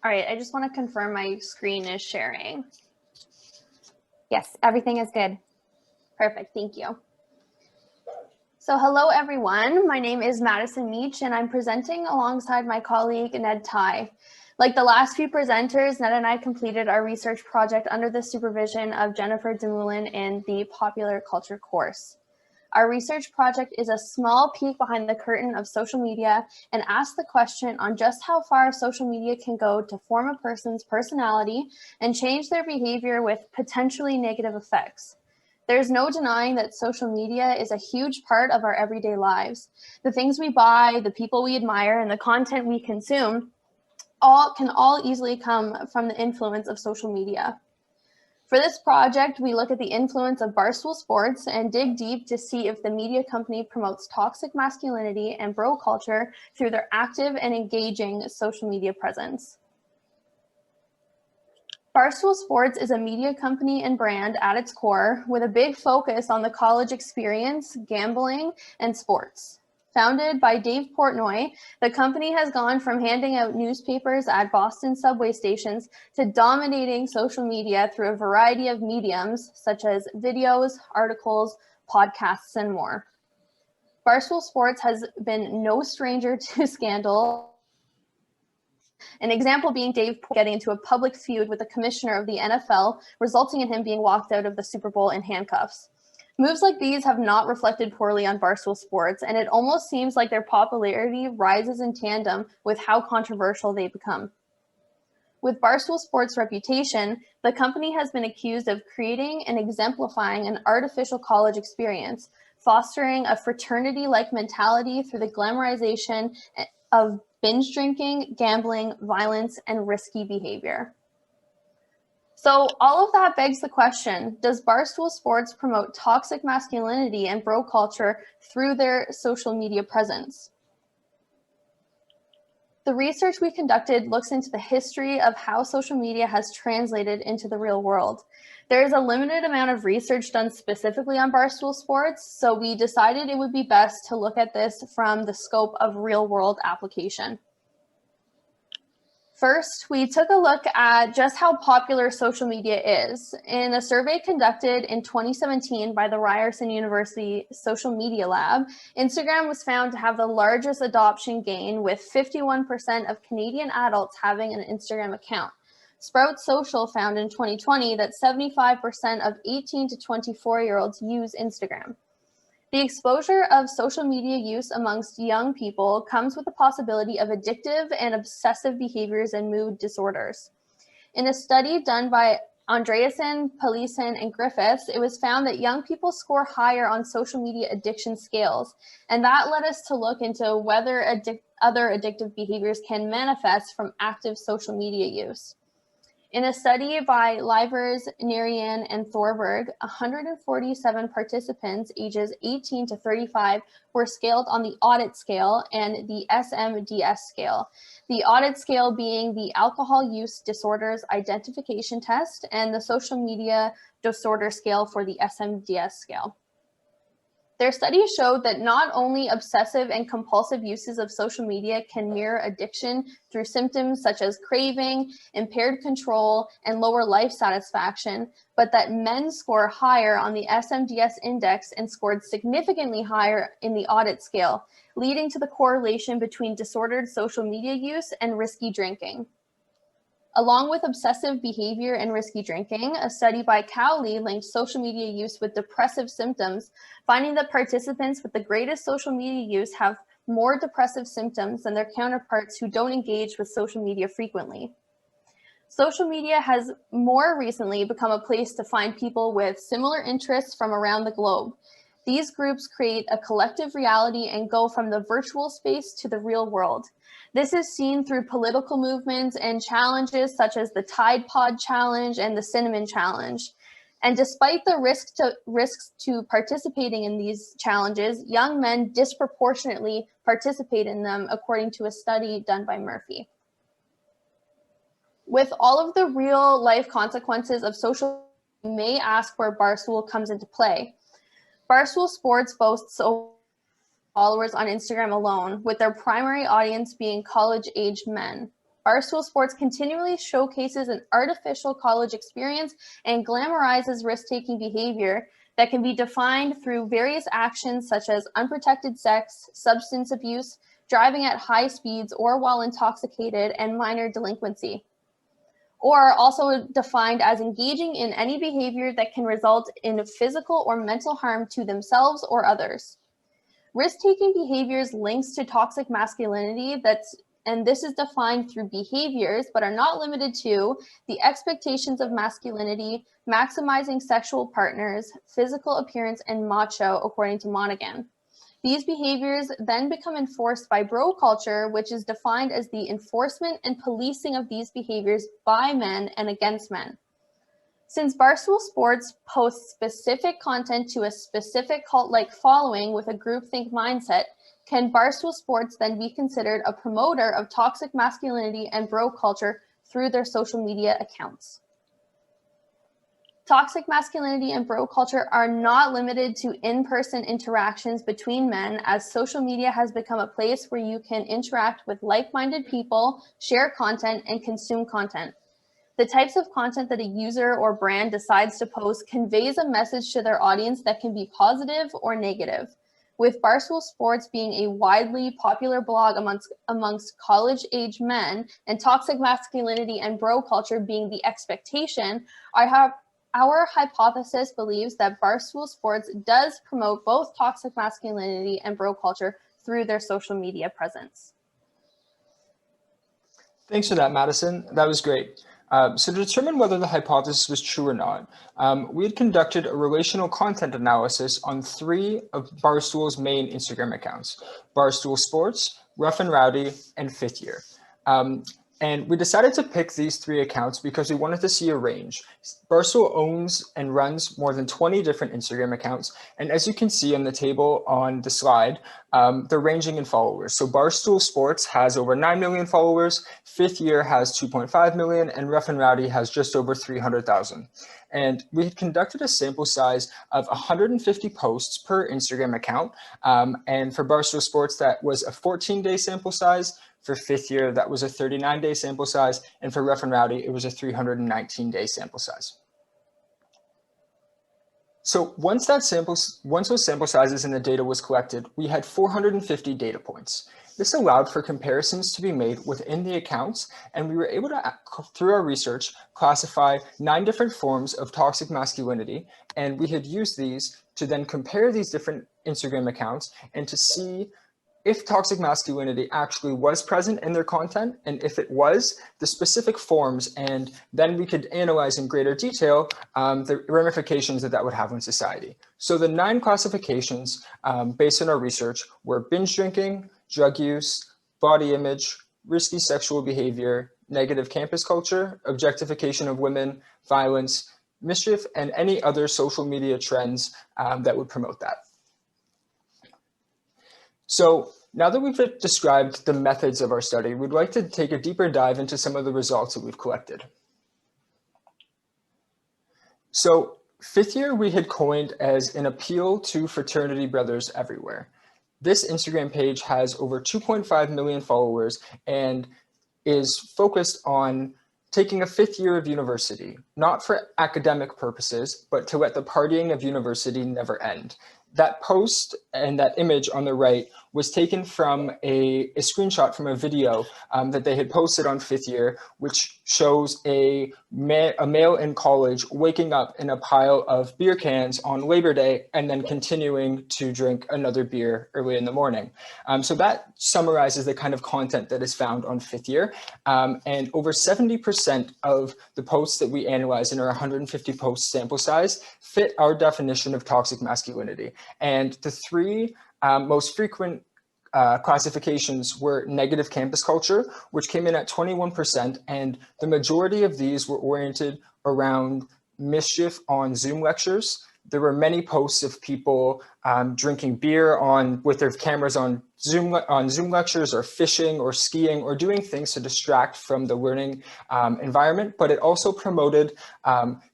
All right, I just want to confirm my screen is sharing. Yes, everything is good. Perfect, thank you. So hello everyone, my name is Madison Meech and I'm presenting alongside my colleague Ned Tighe. Like the last few presenters, Ned and I completed our research project under the supervision of Jennifer Demoulin in the Popular Culture course. Our research project is a small peek behind the curtain of social media and asks the question on just how far social media can go to form a person's personality and change their behavior with potentially negative effects. There's no denying that social media is a huge part of our everyday lives. The things we buy, the people we admire, and the content we consume can all easily come from the influence of social media. For this project, we look at the influence of Barstool Sports and dig deep to see if the media company promotes toxic masculinity and bro culture through their active and engaging social media presence. Barstool Sports is a media company and brand at its core with a big focus on the college experience, gambling, and sports. Founded by Dave Portnoy, the company has gone from handing out newspapers at Boston subway stations to dominating social media through a variety of mediums such as videos, articles, podcasts, and more. Barstool Sports has been no stranger to scandal. An example being Dave getting into a public feud with the commissioner of the NFL, resulting in him being walked out of the Super Bowl in handcuffs. Moves like these have not reflected poorly on Barstool Sports, and it almost seems like their popularity rises in tandem with how controversial they become. With Barstool Sports' reputation, the company has been accused of creating and exemplifying an artificial college experience, fostering a fraternity-like mentality through the glamorization of binge drinking, gambling, violence, and risky behavior. So all of that begs the question, does Barstool Sports promote toxic masculinity and bro culture through their social media presence? The research we conducted looks into the history of how social media has translated into the real world. There is a limited amount of research done specifically on Barstool Sports, so we decided it would be best to look at this from the scope of real-world application. First, we took a look at just how popular social media is. In a survey conducted in 2017 by the Ryerson University Social Media Lab, Instagram was found to have the largest adoption gain, with 51% of Canadian adults having an Instagram account. Sprout Social found in 2020 that 75% of 18 to 24-year-olds use Instagram. The exposure of social media use amongst young people comes with the possibility of addictive and obsessive behaviors and mood disorders. In a study done by Andreasen, Palison, and Griffiths, it was found that young people score higher on social media addiction scales, and that led us to look into whether other addictive behaviors can manifest from active social media use. In a study by Livers, Nerian, and Thorberg, 147 participants ages 18 to 35 were scaled on the audit scale and the SMDS scale. The audit scale being the Alcohol Use Disorders Identification Test and the Social Media Disorder Scale for the SMDS scale. Their study showed that not only obsessive and compulsive uses of social media can mirror addiction through symptoms such as craving, impaired control, and lower life satisfaction, but that men score higher on the SMDS index and scored significantly higher in the audit scale, leading to the correlation between disordered social media use and risky drinking. Along with obsessive behavior and risky drinking, a study by Cowley linked social media use with depressive symptoms, finding that participants with the greatest social media use have more depressive symptoms than their counterparts who don't engage with social media frequently. Social media has more recently become a place to find people with similar interests from around the globe. These groups create a collective reality and go from the virtual space to the real world. This is seen through political movements and challenges such as the Tide Pod Challenge and the Cinnamon Challenge. And despite the risks to participating in these challenges, young men disproportionately participate in them, according to a study done by Murphy. With all of the real life consequences of social, you may ask where Barstool comes into play. Barstool Sports boasts over followers on Instagram alone, with their primary audience being college-aged men. Barstool Sports continually showcases an artificial college experience and glamorizes risk-taking behavior that can be defined through various actions such as unprotected sex, substance abuse, driving at high speeds or while intoxicated, and minor delinquency. Or also defined as engaging in any behavior that can result in physical or mental harm to themselves or others. Risk-taking behaviors links to toxic masculinity and this is defined through behaviors, but are not limited to the expectations of masculinity, maximizing sexual partners, physical appearance, and macho, according to Monaghan. These behaviors then become enforced by bro culture, which is defined as the enforcement and policing of these behaviors by men and against men. Since Barstool Sports posts specific content to a specific cult-like following with a groupthink mindset, can Barstool Sports then be considered a promoter of toxic masculinity and bro culture through their social media accounts? Toxic masculinity and bro culture are not limited to in-person interactions between men, as social media has become a place where you can interact with like-minded people, share content, and consume content. The types of content that a user or brand decides to post conveys a message to their audience that can be positive or negative. With Barstool Sports being a widely popular blog amongst college-age men and toxic masculinity and bro culture being the expectation, our hypothesis believes that Barstool Sports does promote both toxic masculinity and bro culture through their social media presence. Thanks for that, Madison. That was great. So to determine whether the hypothesis was true or not, we had conducted a relational content analysis on 3 of Barstool's main Instagram accounts: Barstool Sports, Rough and Rowdy, and Fifth Year. And we decided to pick these 3 accounts because we wanted to see a range. Barstool owns and runs more than 20 different Instagram accounts. And as you can see on the table on the slide, they're ranging in followers. So Barstool Sports has over 9 million followers, Fifth Year has 2.5 million, and Rough and Rowdy has just over 300,000. And we had conducted a sample size of 150 posts per Instagram account. And for Barstool Sports, that was a 14-day sample size. For Fifth Year, that was a 39-day sample size. And for Rough and Rowdy, it was a 319-day sample size. So once those sample sizes and the data was collected, we had 450 data points. This allowed for comparisons to be made within the accounts, and we were able to, through our research, classify 9 different forms of toxic masculinity, and we had used these to then compare these different Instagram accounts and to see if toxic masculinity actually was present in their content, and if it was, the specific forms, and then we could analyze in greater detail the ramifications that would have on society. So the 9 classifications based on our research were binge drinking, drug use, body image, risky sexual behavior, negative campus culture, objectification of women, violence, mischief, and any other social media trends that would promote that. So now that we've described the methods of our study, we'd like to take a deeper dive into some of the results that we've collected. So Fifth Year we had coined as an appeal to fraternity brothers everywhere. This Instagram page has over 2.5 million followers and is focused on taking a 5th year of university, not for academic purposes, but to let the partying of university never end. That post and that image on the right was taken from a screenshot from a video that they had posted on Fifth Year, which shows a male in college waking up in a pile of beer cans on Labor Day and then continuing to drink another beer early in the morning. So that summarizes the kind of content that is found on Fifth Year. And over 70% of the posts that we analyzed in our 150 post sample size fit our definition of toxic masculinity. And the 3 most frequent classifications were negative campus culture, which came in at 21%, and the majority of these were oriented around mischief on Zoom lectures. There were many posts of people drinking beer with their cameras on Zoom lectures, or fishing or skiing or doing things to distract from the learning environment, but it also promoted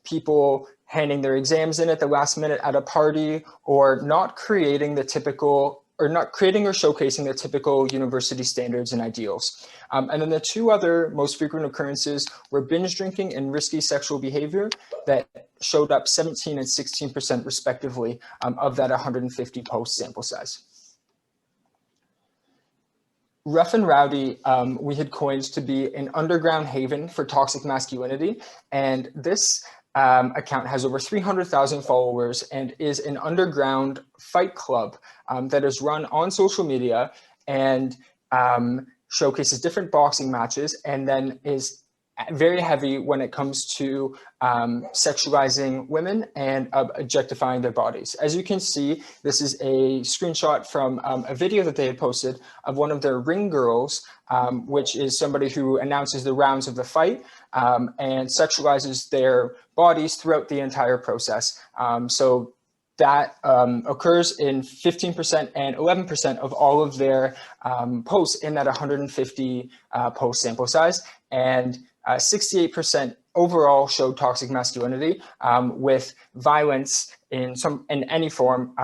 people handing their exams in at the last minute at a party, or not creating the typical or not creating or showcasing the typical university standards and ideals. And then the two other most frequent occurrences were binge drinking and risky sexual behavior that showed up 17 and 16% respectively of that 150 post sample size. Rough and Rowdy, we had coined to be an underground haven for toxic masculinity. And this account has over 300,000 followers and is an underground fight club that is run on social media and showcases different boxing matches, and then is very heavy when it comes to sexualizing women and objectifying their bodies. As you can see, this is a screenshot from a video that they had posted of one of their ring girls, which is somebody who announces the rounds of the fight and sexualizes their bodies throughout the entire process. So that occurs in 15% and 11% of all of their posts in that 150 post sample size. And 68% overall showed toxic masculinity, with violence in any form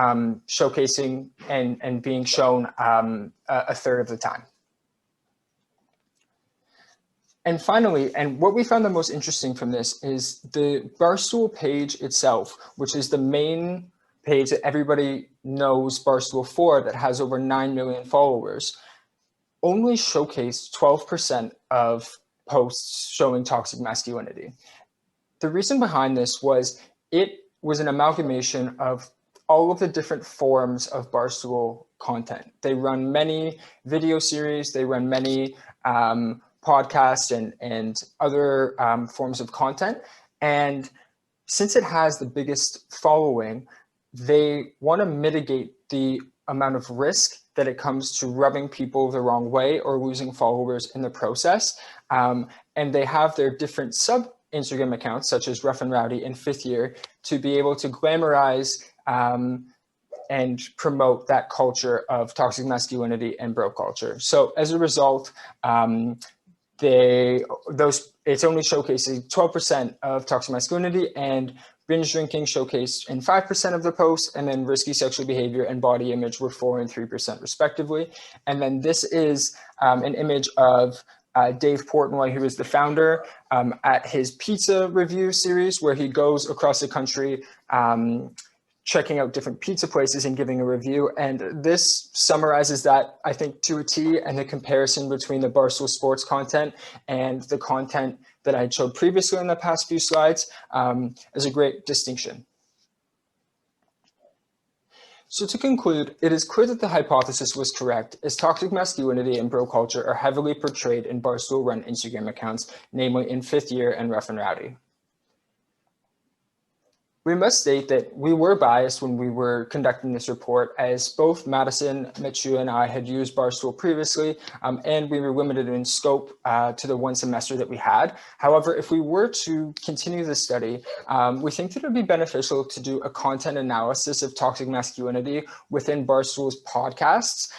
showcasing and being shown a third of the time. And finally, and what we found the most interesting from this is the Barstool page itself, which is the main page that everybody knows Barstool for, that has over 9 million followers, only showcased 12% of posts showing toxic masculinity. The reason behind this was it was an amalgamation of all of the different forms of Barstool content. They run many video series, they run many podcasts and other forms of content. And since it has the biggest following, they want to mitigate the amount of risk that it comes to rubbing people the wrong way or losing followers in the process. And they have their different sub Instagram accounts, such as Rough and Rowdy and Fifth Year, to be able to glamorize and promote that culture of toxic masculinity and bro culture. So as a result, it's only showcasing 12% of toxic masculinity, and binge drinking showcased in 5% of the posts, and then risky sexual behavior and body image were 4% and 3% respectively. And then this is an image of Dave Portnoy, who is the founder, at his pizza review series, where he goes across the country checking out different pizza places and giving a review. And this summarizes that, I think, to a T, and the comparison between the Barstool Sports content and the content that I showed previously in the past few slides is a great distinction. So to conclude, it is clear that the hypothesis was correct, as toxic masculinity and bro culture are heavily portrayed in Barstool-run Instagram accounts, namely in Fifth Year and Rough and Rowdy. We must state that we were biased when we were conducting this report, as both Madison, Meech, and I had used Barstool previously, and we were limited in scope to the one semester that we had. However, if we were to continue the study, we think that it would be beneficial to do a content analysis of toxic masculinity within Barstool's podcasts,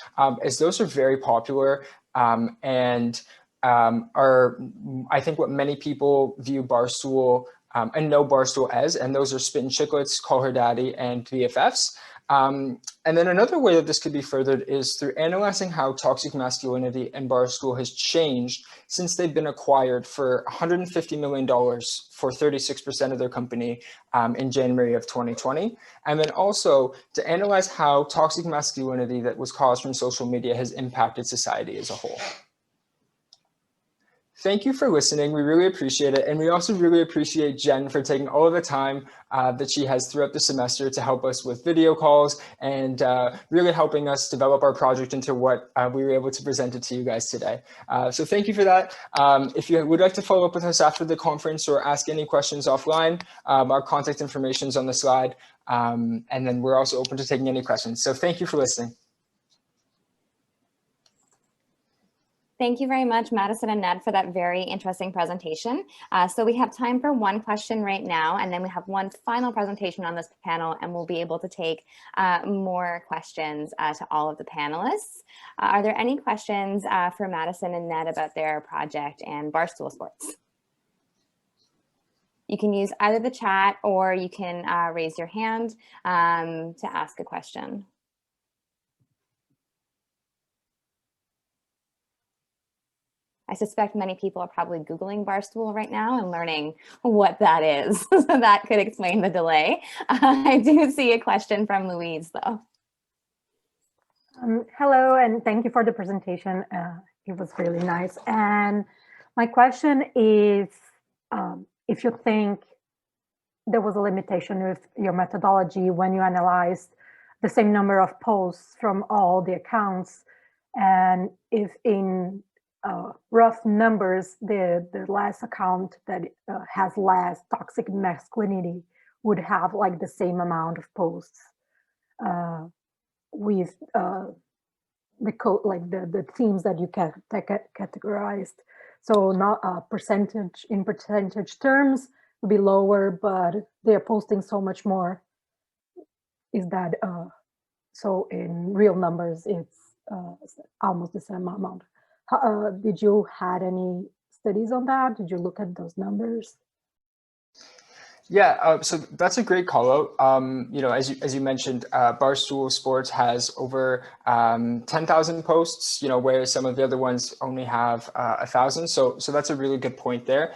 as those are very popular and are, I think, what many people view Barstool and know Barstool as, and those are Spit and Chicklets, Call Her Daddy, and BFFs. And then another way that this could be furthered is through analyzing how toxic masculinity and Barstool has changed since they've been acquired for $150 million for 36% of their company in January of 2020. And then also to analyze how toxic masculinity that was caused from social media has impacted society as a whole. Thank you for listening. We really appreciate it. And we also really appreciate Jen for taking all of the time that she has throughout the semester to help us with video calls and really helping us develop our project into what we were able to present it to you guys today. So thank you for that. If you would like to follow up with us after the conference or ask any questions offline, our contact information is on the slide. And then we're also open to taking any questions. So thank you for listening. Thank you very much, Madison and Ned, for that very interesting presentation. So we have time for one question right now, and then we have one final presentation on this panel, and we'll be able to take more questions to all of the panelists. Are there any questions for Madison and Ned about their project and Barstool Sports? You can use either the chat or you can raise your hand to ask a question. I suspect many people are probably Googling Barstool right now and learning what that is. So that could explain the delay. I do see a question from Louise, though. Hello, and thank you for the presentation. It was really nice. And my question is, if you think there was a limitation with your methodology when you analyzed the same number of posts from all the accounts, and if in rough numbers, the last account that has less toxic masculinity would have like the same amount of posts with the code, like the themes that you categorized. So not percentage in percentage terms would be lower, but they're posting so much more. Is that so in real numbers it's almost the same amount? Did you had any studies on that? Did you look at those numbers? Yeah, so that's a great call out. You know, as you mentioned, Barstool Sports has over 10,000 posts. You know, whereas some of the other ones only have 1,000. So that's a really good point there.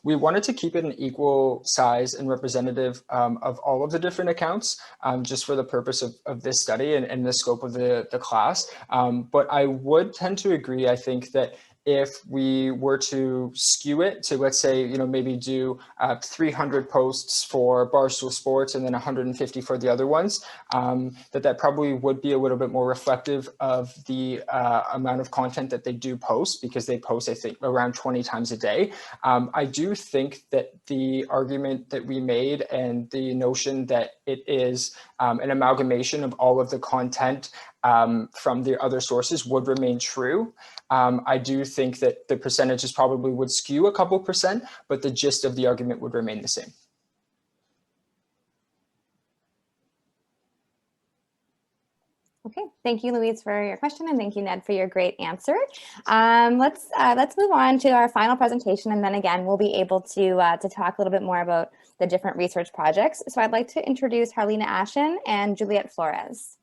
We wanted to keep it an equal size and representative of all of the different accounts, just for the purpose of this study and the scope of the class. But I would tend to agree. I think that if we were to skew it to, let's say, you know, maybe do 300 posts for Barstool Sports and then 150 for the other ones, that probably would be a little bit more reflective of the amount of content that they do post, because they post, I think, around 20 times a day. I do think that the argument that we made and the notion that it is an amalgamation of all of the content from the other sources would remain true. I do think that the percentages probably would skew a couple percent, but the gist of the argument would remain the same. Okay, thank you, Louise, for your question, and thank you, Ned, for your great answer. Let's move on to our final presentation, and then again, we'll be able to talk a little bit more about the different research projects. So I'd like to introduce Harlina Ashen and Juliette Flores.